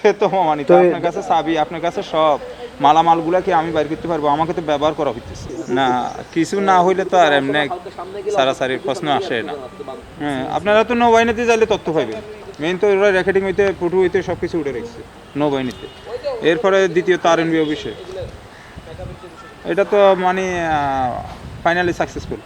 সে তো প্রমাণিত, আপনার কাছে চাবি, আপনার কাছে সব মালামালগুলা কি আমি বাইর করতে পারবো? আমাকে তো ব্যবহার করা হইতেছে না, কিছু না হইলে তো আর এমনি সারাসারির প্রশ্ন আসে না। হ্যাঁ, আপনারা তো নৌবাহিনীতে যাইলে তথ্য পাইবেন। মেইন তো ওরা রেকর্ডিং হইতে, ফটো হইতে সব কিছু উঠে রেখেছে নৌবাহিনীতে। এরপরে দ্বিতীয়ত আরএনবি অফিসে, এটা তো মানে ফাইনালি সাকসেসফুল।